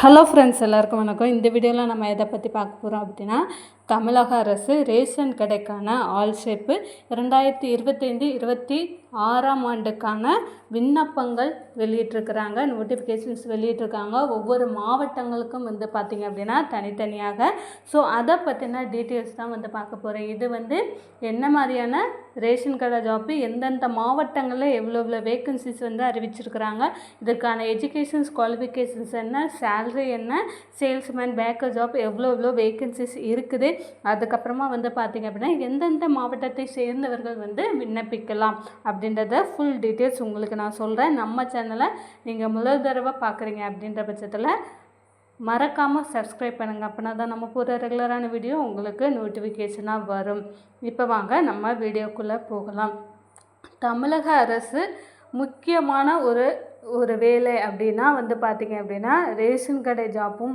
Hello friends, எல்லாருக்கும் வணக்கம். இந்த வீடியோவில் நம்ம எதை பற்றி பார்க்க போகிறோம் அப்படின்னா, தமிழக அரசு ரேஷன் கடைக்கான ஆல் ஷேப்பு 2025-26ஆம் ஆண்டுக்கான விண்ணப்பங்கள் வெளியிட்டிருக்கிறாங்க. நோட்டிஃபிகேஷன்ஸ் வெளியிட்டிருக்காங்க. ஒவ்வொரு மாவட்டங்களுக்கும் பார்த்திங்க அப்படின்னா தனித்தனியாக. ஸோ அதை பற்றின டீட்டெயில்ஸ் தான் பார்க்க போகிறேன். இது என்ன மாதிரியான ரேஷன் கடை ஜாப்பு, எந்தெந்த மாவட்டங்களில் எவ்வளோ வேக்கன்சிஸ் அறிவிச்சிருக்கிறாங்க, இதற்கான எஜுகேஷன்ஸ் குவாலிஃபிகேஷன்ஸ் என்ன, சேல்ரி என்ன, சேல்ஸ்மேன் பேக்கர் ஜாப் எவ்வளோ வேக்கன்சிஸ் இருக்குது, அதுக்கப்புறமா பார்த்திங்க அப்படின்னா எந்தெந்த மாவட்டத்தை சேர்ந்தவர்கள் விண்ணப்பிக்கலாம் அப்படின்றத ஃபுல் டீட்டெயில்ஸ் உங்களுக்கு நான் சொல்கிறேன். நம்ம சேனலை நீங்கள் முதல் தடவை பார்க்குறீங்க அப்படின்ற பட்சத்தில் மறக்காமல் சப்ஸ்கிரைப் பண்ணுங்கள். அப்படின்னா தான் நம்ம போகிற ரெகுலரான வீடியோ உங்களுக்கு நோட்டிஃபிகேஷனாக வரும். இப்போ வாங்க நம்ம வீடியோக்குள்ளே போகலாம். தமிழக அரசு முக்கியமான ஒரு வேலை அப்படின்னா பார்த்திங்க அப்படின்னா ரேஷன் கடை ஜாப்பும்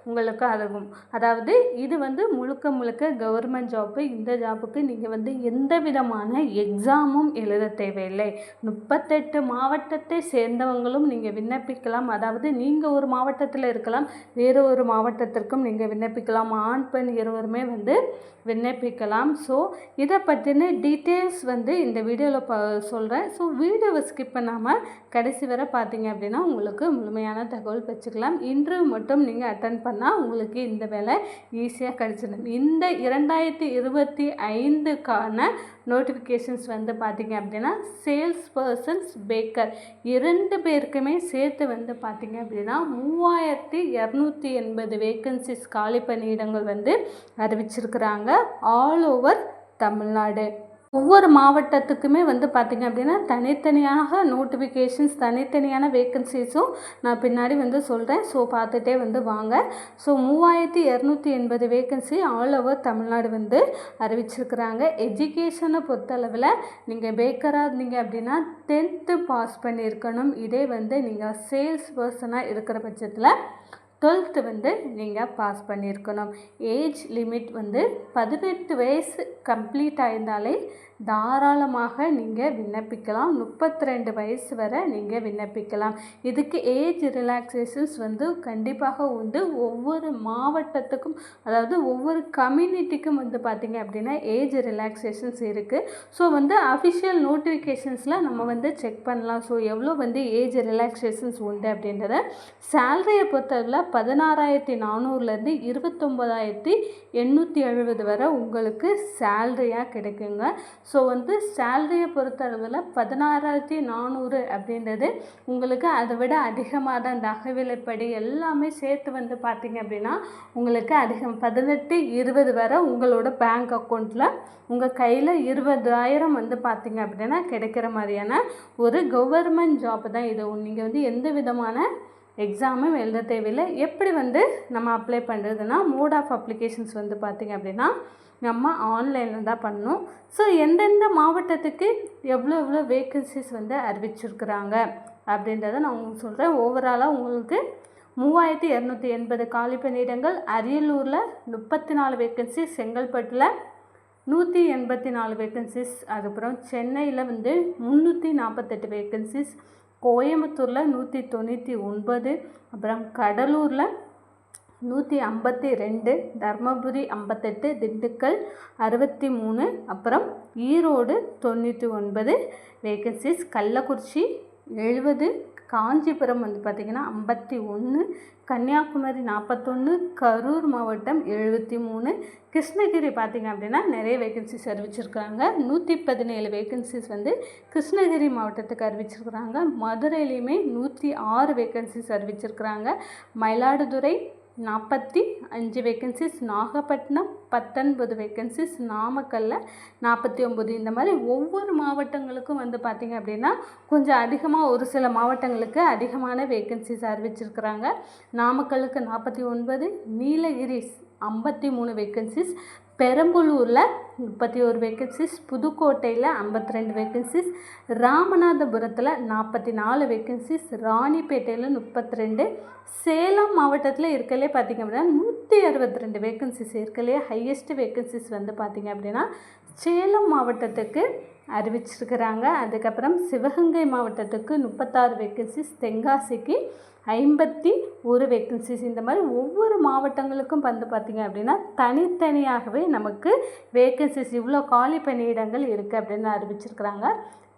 உங்களுக்கு அழகும். அதாவது இது முழுக்க கவர்மெண்ட் ஜாப்பு. இந்த ஜாப்புக்கு நீங்கள் எந்த விதமான எக்ஸாமும் எழுத தேவையில்லை. 38 மாவட்டத்தை சேர்ந்தவங்களும் நீங்கள் விண்ணப்பிக்கலாம். அதாவது நீங்கள் ஒரு மாவட்டத்தில் இருக்கலாம், வேறு ஒரு மாவட்டத்திற்கும் நீங்கள் விண்ணப்பிக்கலாம். ஆண் பெண் இருவருமே விண்ணப்பிக்கலாம். ஸோ இதை பற்றின டீட்டெயில்ஸ் இந்த வீடியோவில் சொல்கிறேன். ஸோ வீடியோவை ஸ்கிப் பண்ணாமல் கடைசி வரை பார்த்தீங்க அப்படின்னா உங்களுக்கு முழுமையான தகவல் பெற்றுக்கலாம். இன்டர்வியூ மட்டும் நீங்கள் அட்டன் பண்ணால் உங்களுக்கு இந்த வேலை ஈஸியாக கிடச்சிடும். இந்த 2025க்கான நோட்டிஃபிகேஷன்ஸ் பார்த்தீங்க அப்படின்னா சேல்ஸ் பர்சன்ஸ் பேக்கர் 2 பேருக்குமே சேர்த்து பார்த்தீங்க அப்படின்னா 3280 வேக்கன்சிஸ் காலி பணியிடங்கள் அறிவிச்சிருக்கிறாங்க ஆல் ஓவர் தமிழ்நாடு. ஒவ்வொரு மாவட்டத்துக்குமே பார்த்திங்க அப்படின்னா தனித்தனியாக நோட்டிஃபிகேஷன்ஸ், தனித்தனியான வேக்கன்சிஸும் நான் பின்னாடி சொல்கிறேன். ஸோ பார்த்துட்டே வாங்க. So 3280 vacancy all over Tamil Nadu அறிவிச்சிருக்கிறாங்க. எஜுகேஷனை பொறுத்தளவில் நீங்கள் பேக்கராக இருந்தீங்க அப்படின்னா 10th பாஸ் பண்ணியிருக்கணும். இதே நீங்கள் சேல்ஸ் பர்சனாக இருக்கிற பட்சத்தில் 12th நீங்கள் பாஸ் பண்ணியிருக்கணும். ஏஜ் லிமிட் 18 வயசு கம்ப்ளீட் ஆயிருந்தாலே தாராளமாக நீங்கள் விண்ணப்பிக்கலாம். 32 வயசு வரை நீங்கள் விண்ணப்பிக்கலாம். இதுக்கு ஏஜ் ரிலாக்ஸேஷன்ஸ் கண்டிப்பாக உண்டு. ஒவ்வொரு மாவட்டத்துக்கும், அதாவது ஒவ்வொரு கம்யூனிட்டிக்கும் பார்த்திங்க அப்படின்னா ஏஜ் ரிலாக்ஸேஷன்ஸ் இருக்குது. ஸோ அஃபிஷியல் நோட்டிஃபிகேஷன்ஸில் நம்ம செக் பண்ணலாம். ஸோ எவ்வளோ ஏஜ் ரிலாக்ஸேஷன்ஸ் உண்டு அப்படின்றத. சேலரியை பொறுத்தவரை 16,400லேருந்து 29,870 வரை உங்களுக்கு சேலரியாக கிடைக்குங்க. ஸோ சேலரியை பொறுத்தளவில் 16,400 அப்படின்றது உங்களுக்கு அதை விட அதிகமாக தான். தகவலைப்படி எல்லாமே சேர்த்து பார்த்திங்க அப்படின்னா உங்களுக்கு அதிகம் 18-20 வரை உங்களோட பேங்க் அக்கௌண்ட்டில் உங்கள் கையில் 20,000 பார்த்திங்க அப்படின்னா கிடைக்கிற மாதிரியான ஒரு கவர்மெண்ட் ஜாப் தான் இது. நீங்கள் எந்த விதமான எக்ஸாமும் எழுத தேவையில்லை. எப்படி நம்ம அப்ளை பண்ணுறதுன்னா, மோட் ஆஃப் அப்ளிகேஷன்ஸ் பார்த்திங்க அப்படின்னா நம்ம ஆன்லைனில் தான் பண்ணணும். ஸோ எந்தெந்த மாவட்டத்துக்கு எவ்வளோ வேக்கன்சிஸ் அறிவிச்சிருக்கிறாங்க அப்படின்றத நான் உங்களுக்கு சொல்கிறேன். ஓவராலாக உங்களுக்கு 3280 காலி பணியிடங்கள். அரியலூரில் 34 வேக்கன்சிஸ், செங்கல்பட்டில் 184 வேக்கன்சிஸ், அதுக்கப்புறம் சென்னையில் 348 வேக்கன்சிஸ், கோயம்புத்தூரில் 199, அப்புறம் கடலூரில் 152, தர்மபுரி 58, திண்டுக்கல் 63, அப்புறம் ஈரோடு 99 வேக்கன்சிஸ், கள்ளக்குறிச்சி 70, காஞ்சிபுரம் பார்த்திங்கன்னா 51, கன்னியாகுமரி 41, கரூர் மாவட்டம் 73, கிருஷ்ணகிரி பார்த்திங்க அப்படின்னா நிறைய வேக்கன்சிஸ் அறிவிச்சிருக்காங்க. 117 வேக்கன்சிஸ் கிருஷ்ணகிரி மாவட்டத்துக்கு அறிவிச்சிருக்கிறாங்க. மதுரையிலையுமே 106 வேக்கன்சிஸ் அறிவிச்சிருக்கிறாங்க. மயிலாடுதுறை 45 வேக்கன்சிஸ், நாகப்பட்டினம் 19 வேக்கன்சிஸ், நாமக்கல்லில் 49. இந்த மாதிரி ஒவ்வொரு மாவட்டங்களுக்கும் பார்த்திங்க அப்படின்னா கொஞ்சம் அதிகமாக, ஒரு சில மாவட்டங்களுக்கு அதிகமான வேக்கன்சிஸ் அறிவிச்சிருக்கிறாங்க. நாமக்கல்லுக்கு 49, நீலகிரி 53 வேக்கன்சிஸ், பெரம்பலூரில் 31 வேக்கன்சிஸ், புதுக்கோட்டையில் 52 வேக்கன்சிஸ், ராமநாதபுரத்தில் 44 வேக்கன்சிஸ், ராணிப்பேட்டையில் 32, சேலம் மாவட்டத்தில் இருக்கலே பார்த்திங்க அப்படின்னா 162 வேக்கன்சிஸ் இருக்கலையே ஹையஸ்ட் வேக்கன்சிஸ் பார்த்திங்க அப்படின்னா சேலம் மாவட்டத்துக்கு அறிவிச்சிருக்கிறாங்க. அதுக்கப்புறம் சிவகங்கை மாவட்டத்துக்கு 36 வேக்கன்சிஸ், தென்காசிக்கு 51 வேக்கன்சிஸ். இந்த மாதிரி ஒவ்வொரு மாவட்டங்களுக்கும் வந்து பார்த்திங்க அப்படின்னா தனித்தனியாகவே நமக்கு வேக்கன்சிஸ் இவ்வளோ காலி பணியிடங்கள் இருக்குது அப்படின்னு அறிவிச்சிருக்கிறாங்க.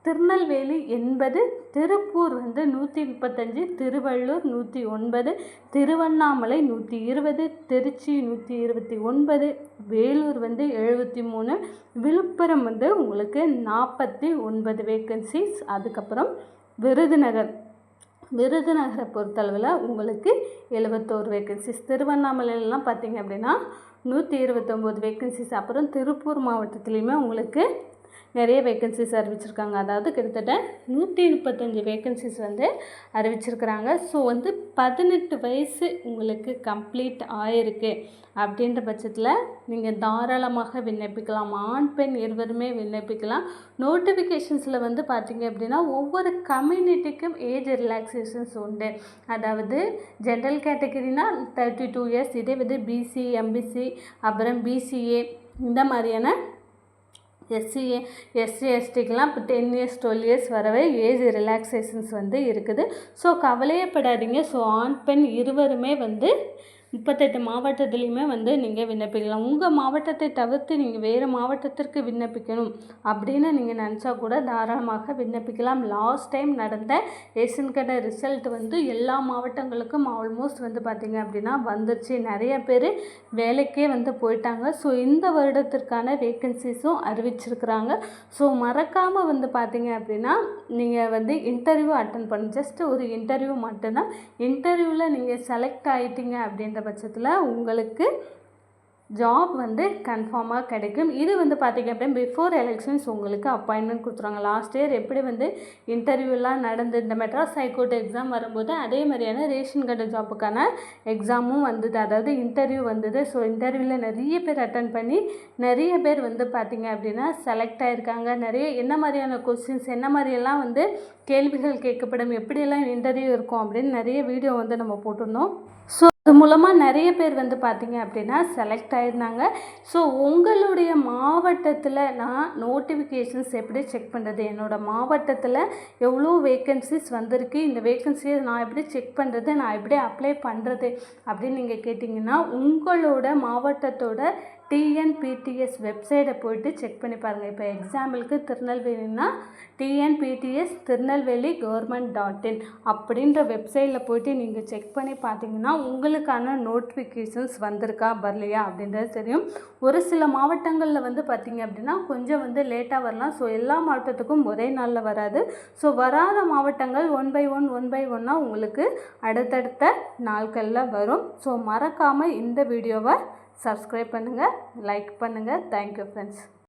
திருநெல்வேலி 80, திருப்பூர் வந்து 135, திருவள்ளூர் 109, திருவண்ணாமலை 120, திருச்சி 129, வேலூர் வந்து 73, விழுப்புரம் வந்து உங்களுக்கு 49 வேக்கன்சிஸ். அதுக்கப்புறம் விருதுநகரை பொறுத்தளவில் உங்களுக்கு 71 வேக்கன்சிஸ். திருவண்ணாமலையிலலாம் பார்த்திங்க அப்படின்னா 129 வேக்கன்சிஸ். அப்புறம் திருப்பூர் மாவட்டத்துலேயுமே உங்களுக்கு நிறைய வேக்கன்சிஸ் அறிவிச்சிருக்காங்க. அதாவது கிட்டத்தட்ட 135 வேக்கன்சிஸ் வந்து அறிவிச்சிருக்கிறாங்க. ஸோ வந்து 18 வயசு உங்களுக்கு கம்ப்ளீட் ஆயிருக்கு அப்படின்ற பட்சத்தில் நீங்கள் தாராளமாக விண்ணப்பிக்கலாம். ஆண் பெண் இருவருமே விண்ணப்பிக்கலாம். நோட்டிஃபிகேஷன்ஸில் வந்து பார்த்திங்க அப்படின்னா ஒவ்வொரு கம்யூனிட்டிக்கும் ஏஜ் ரிலாக்ஸேஷன்ஸ் உண்டு. அதாவது ஜென்ரல் கேட்டகரினா 32 இயர்ஸ், இதே வந்து பிசி, எம்பிசி, அப்புறம் பிசிஏ இந்த மாதிரியான எஸ்சிஏ, எஸ்சி, எஸ்டிக்கெலாம் இப்போ 10 இயர்ஸ் 12 இயர்ஸ் வரவே ஏஜ் ரிலாக்ஸேஷன்ஸ் வந்து இருக்குது. ஸோ கவலையப்படாதீங்க. ஸோ ஆண் பெண் இருவருமே வந்து 38 மாவட்டத்துலேயுமே வந்து நீங்கள் விண்ணப்பிக்கலாம். உங்கள் மாவட்டத்தை தவிர்த்து நீங்கள் வேறு மாவட்டத்திற்கு விண்ணப்பிக்கணும் அப்படின்னு நீங்கள் நினச்சா கூட தாராளமாக விண்ணப்பிக்கலாம். லாஸ்ட் டைம் நடந்த ரேஷன் கடை ரிசல்ட் வந்து எல்லா மாவட்டங்களுக்கும் ஆல்மோஸ்ட் வந்து பார்த்திங்க அப்படின்னா வந்துருச்சு. நிறைய பேர் வேலைக்கே வந்து போயிட்டாங்க. ஸோ இந்த வருடத்திற்கான வேக்கன்சிஸும் அறிவிச்சிருக்கிறாங்க. ஸோ மறக்காமல் வந்து பார்த்திங்க அப்படின்னா நீங்கள் வந்து இன்டர்வியூ அட்டன் பண்ணணும். ஜஸ்ட் ஒரு இன்டர்வியூ மட்டும்தான். இன்டர்வியூவில் நீங்கள் செலக்ட் ஆகிட்டீங்க அப்படின்ற பட்சத்தில் உங்களுக்கு ஜாப் வந்து கன்ஃபார்மாக கிடைக்கும். இது வந்து பார்த்திங்க அப்படின்னா பிஃபோர் எலெக்ஷன்ஸ் உங்களுக்கு அப்பாயின்மெண்ட் கொடுத்துருவாங்க. லாஸ்ட் இயர் எப்படி வந்து இன்டர்வியூலாம் நடந்து இந்த மெட்ராஸ் ஹைகோர்ட் எக்ஸாம் வரும்போது அதே மாதிரியான ரேஷன் கடை ஜாப்புக்கான எக்ஸாமும் வந்தது, அதாவது இன்டர்வியூ வந்தது. ஸோ இன்டர்வியூவில் நிறைய பேர் அட்டன் பண்ணி நிறைய பேர் வந்து பார்த்திங்க அப்படின்னா செலக்ட் ஆகிருக்காங்க. நிறைய என்ன மாதிரியான கொஸ்டின்ஸ், என்ன மாதிரியெல்லாம் வந்து கேள்விகள் கேட்கப்படும், எப்படியெல்லாம் இன்டர்வியூ இருக்கும் அப்படின்னு நிறைய வீடியோ வந்து நம்ம போட்டிருந்தோம். ஸோ அது மூலமாக நிறைய பேர் வந்து பார்த்திங்க அப்படின்னா செலக்ட் ஆகிருந்தாங்க. ஸோ உங்களுடைய மாவட்டத்தில் நான் நோட்டிஃபிகேஷன்ஸ் எப்படி செக் பண்ணுறது, என்னோடய மாவட்டத்தில் எவ்வளோ வேக்கன்சிஸ் வந்திருக்கு, இந்த வேக்கன்சியை நான் எப்படி செக் பண்ணுறது, நான் எப்படி அப்ளை பண்ணுறது அப்படின்னு நீங்கள் கேட்டிங்கன்னா உங்களோட மாவட்டத்தோட டிஎன்பிடிஎஸ் வெப்சைட்டை போய்ட்டு செக் பண்ணி பாருங்கள். இப்போ எக்ஸாம்பிளுக்கு திருநெல்வேலினா டிஎன்பிடிஎஸ் திருநெல்வேலி government.in அப்படின்ற வெப்சைட்டில் போய்ட்டு நீங்கள் செக் பண்ணி பார்த்தீங்கன்னா உங்களுக்கான நோட்டிஃபிகேஷன்ஸ் வந்திருக்கா வரலையா அப்படின்றது தெரியும். ஒரு சில மாவட்டங்களில் வந்து பார்த்திங்க அப்படின்னா கொஞ்சம் வந்து லேட்டாக வரலாம். ஸோ எல்லா மாவட்டத்துக்கும் ஒரே நாளில் வராது. ஸோ வராத மாவட்டங்கள் 1 by 1 உங்களுக்கு அடுத்தடுத்த நாட்களில் வரும். ஸோ மறக்காமல் இந்த வீடியோவை சப்ஸ்கிரைப் பண்ணுங்கள், லைக் பண்ணுங்கள். Thank you friends.